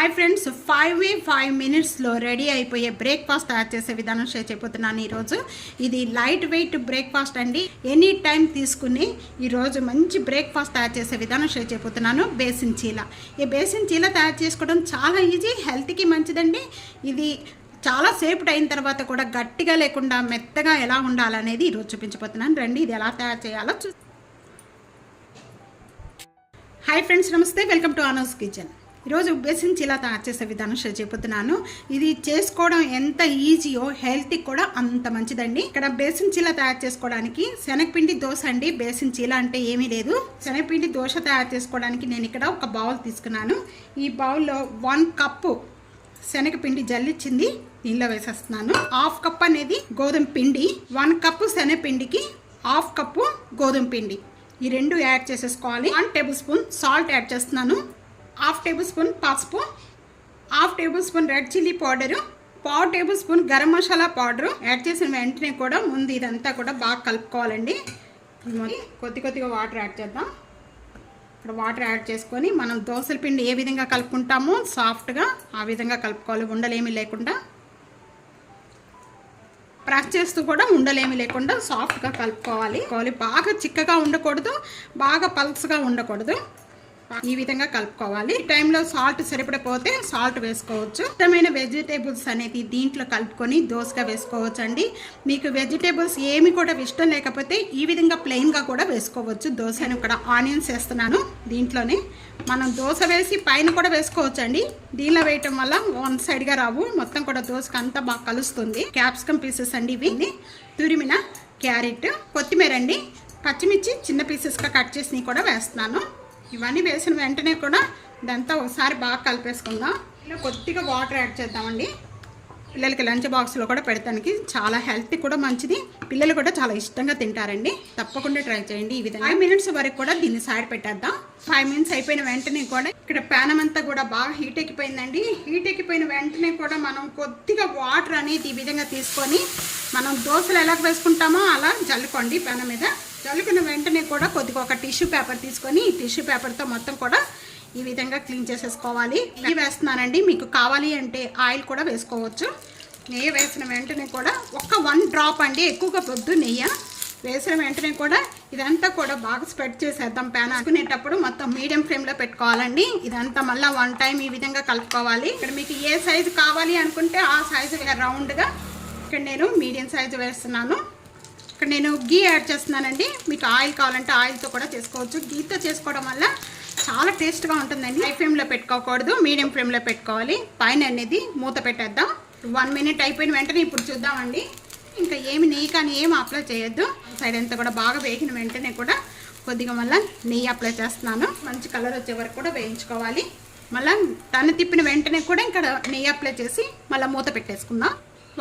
Hi friends 5 minutesలో ready అయిపోయే breakfast తయారు చేసే విధానం షేర్ చేయబోతున్నాను ఈరోజు. ఇది లైట్ వెయిట్ బ్రేక్ఫాస్ట్ అండి. ఎనీ టైం తీసుకుని ఈరోజు మంచి బ్రేక్ఫాస్ట్ తయారు చేసే విధానం షేర్ చేయబోతున్నాను. బేసిన్ చీలా. ఈ బేసిన్ చీలా తయారు చేసుకోవడం చాలా ఈజీ, హెల్త్కి మంచిదండి. ఇది చాలా సేపు అయిన తర్వాత కూడా గట్టిగా లేకుండా మెత్తగా ఎలా ఉండాలనేది ఈరోజు చూపించబోతున్నాను. రండి ఇది ఎలా తయారు చేయాలో హాయ్ ఫ్రెండ్స్, నమస్తే, వెల్కమ్ టు ఆనోస్ కిచెన్. ఈరోజు బేసిన్ చీలా తయారు చేసే విధానం షేర్ చేయబోతున్నాను. ఇది చేసుకోవడం ఎంత ఈజీయో హెల్త్కి కూడా అంత మంచిదండి. ఇక్కడ బేసిన్ చీలా తయారు చేసుకోవడానికి శనగపిండి దోశ అండి. బేసిన్ చీలా అంటే ఏమీ లేదు. శనగపిండి దోశ తయారు చేసుకోవడానికి నేను ఇక్కడ ఒక బౌల్ తీసుకున్నాను. ఈ బౌల్లో 1 కప్పు శనగపిండి జల్లిచ్చింది దీనిలో వేసేస్తున్నాను. 1/2 కప్ అనేది గోధుమ పిండి. 1 కప్పు శనగపిండికి 1/2 కప్పు గోధుమ పిండి. ఈ రెండు యాడ్ చేసేసుకోవాలి. 1 టేబుల్ స్పూన్ సాల్ట్ యాడ్ చేస్తున్నాను. 1/2 టేబుల్ స్పూన్ పసుపు, 1/2 table spoon red chilli powder, 1/4 table spoon garam masala powder add చేసిన వెంటనే కూడా ముందు ఇదంతా కూడా బాగా కలుపుకోవాలండి. కొద్దిగా వాటర్ యాడ్ చేద్దాం. ఇక్కడ వాటర్ యాడ్ చేసుకొని మనం దోసల పిండి ఏ విధంగా కలుపుకుంటామో సాఫ్ట్గా ఆ విధంగా కలుపుకోవాలి. ఉండలేమీ లేకుండా ప్రెస్ చేస్తూ కూడా ఉండలేమీ లేకుండా సాఫ్ట్గా కలుపుకోవాలి. బాగా చిక్కగా ఉండకూడదు, బాగా పల్స్గా ఉండకూడదు. ఈ విధంగా కలుపుకోవాలి. ఈ టైంలో సాల్ట్ సరిపడిపోతే సాల్ట్ వేసుకోవచ్చు. ఇష్టమైన వెజిటేబుల్స్ అనేది దీంట్లో కలుపుకొని దోసగా వేసుకోవచ్చు అండి. మీకు వెజిటేబుల్స్ ఏమి కూడా ఇష్టం లేకపోతే ఈ విధంగా ప్లెయిన్గా కూడా వేసుకోవచ్చు. దోశను ఇక్కడ ఆనియన్స్ వేస్తున్నాను. దీంట్లోనే మనం దోశ వేసి పైన కూడా వేసుకోవచ్చు అండి. దీనిలో వేయటం వల్ల 1 సైడ్గా రావు, మొత్తం కూడా దోశకు అంతా బాగా కలుస్తుంది. క్యాప్సికమ్ పీసెస్ అండి ఇవి. తురిమిన క్యారెట్, కొత్తిమీర అండి, పచ్చిమిర్చి చిన్న పీసెస్గా కట్ చేసి కూడా వేస్తున్నాను. ఇవన్నీ వేసిన వెంటనే కూడా ఇదంతా ఒకసారి బాగా కలిపేసుకుందాం. ఇలా కొద్దిగా వాటర్ యాడ్ చేద్దామండి. పిల్లలకి లంచ్ బాక్స్లో కూడా పెడతానికి చాలా హెల్త్ కూడా మంచిది. పిల్లలు కూడా చాలా ఇష్టంగా తింటారండి. తప్పకుండా ట్రై చేయండి. ఈ విధంగా 5 minutes వరకు కూడా దీన్ని సైడ్ పెట్టేద్దాం. 5 minutes అయిపోయిన వెంటనే కూడా ఇక్కడ ప్యానం అంతా కూడా బాగా హీట్ ఎక్కిపోయిందండి. హీట్ ఎక్కిపోయిన వెంటనే కూడా మనం కొద్దిగా వాటర్ అనేది ఈ విధంగా తీసుకొని మనం దోశలు ఎలా వేసుకుంటామో అలా జల్లుకోండి. ప్యానం మీద జల్లుకున్న వెంటనే కూడా కొద్దిగా ఒక టిష్యూ పేపర్ తీసుకొని ఈ టిష్యూ పేపర్తో మొత్తం కూడా ఈ విధంగా క్లీన్ చేసేసుకోవాలి. నెయ్యి వేస్తున్నానండి. మీకు కావాలి అంటే ఆయిల్ కూడా వేసుకోవచ్చు. నెయ్యి వేసిన వెంటనే కూడా 1 డ్రాప్ అండి, ఎక్కువగా పొద్దు నెయ్యి వేసిన వెంటనే కూడా ఇదంతా కూడా బాగా స్ప్రెడ్ చేసేద్దాం. ప్యాన్ అనుకునేటప్పుడు మొత్తం మీడియం ఫ్లేమ్లో పెట్టుకోవాలండి. ఇదంతా మళ్ళీ 1 టైం ఈ విధంగా కలుపుకోవాలి. ఇక్కడ మీకు ఏ సైజు కావాలి అనుకుంటే ఆ సైజు రౌండ్గా ఇక్కడ నేను మీడియం సైజు వేస్తున్నాను. ఇక్కడ నేను గీ యాడ్ చేస్తున్నానండి. మీకు ఆయిల్ కావాలంటే ఆయిల్తో కూడా చేసుకోవచ్చు. గీతో చేసుకోవడం వల్ల చాలా టేస్ట్గా ఉంటుందండి. హై ఫ్లేమ్లో పెట్టుకోకూడదు, మీడియం ఫ్లేమ్లో పెట్టుకోవాలి. పైన అనేది మూత పెట్టేద్దాం. 1 minute అయిపోయిన వెంటనే ఇప్పుడు చూద్దామండి. ఇంకా ఏమి నెయ్యి కానీ ఏమి అప్లై చేయొద్దు. సైడ్ అంతా కూడా బాగా వేగిన వెంటనే కూడా కొద్దిగా మళ్ళీ నెయ్యి అప్లై చేస్తున్నాను. మంచి కలర్ వచ్చే వరకు కూడా వేయించుకోవాలి. మళ్ళీ టన్ను తిప్పిన వెంటనే కూడా ఇక్కడ నెయ్యి అప్లై చేసి మళ్ళీ మూత పెట్టేసుకుందాం.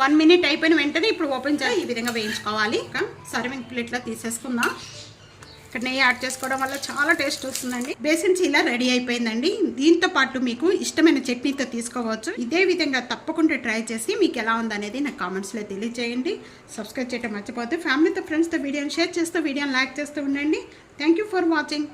1 minute అయిపోయిన వెంటనే ఇప్పుడు ఓపెన్ చేసి ఈ విధంగా వేయించుకోవాలి. సర్వింగ్ ప్లేట్లో తీసేసుకుందాం. ఇక్కడ నెయ్యి యాడ్ చేసుకోవడం వల్ల చాలా టేస్ట్ వస్తుందండి. బేసిన్ చీలా రెడీ అయిపోయిందండి. దీంతో పాటు మీకు ఇష్టమైన చట్నీతో తీసుకోవచ్చు. ఇదే విధంగా తప్పకుండా ట్రై చేసి మీకు ఎలా ఉందనేది నాకు కామెంట్స్లో తెలియజేయండి. సబ్స్క్రైబ్ చేయడం మర్చిపోతే ఫ్యామిలీతో ఫ్రెండ్స్తో వీడియోని షేర్ చేస్తూ వీడియోని లైక్ చేస్తూ ఉండండి. Thank you for watching.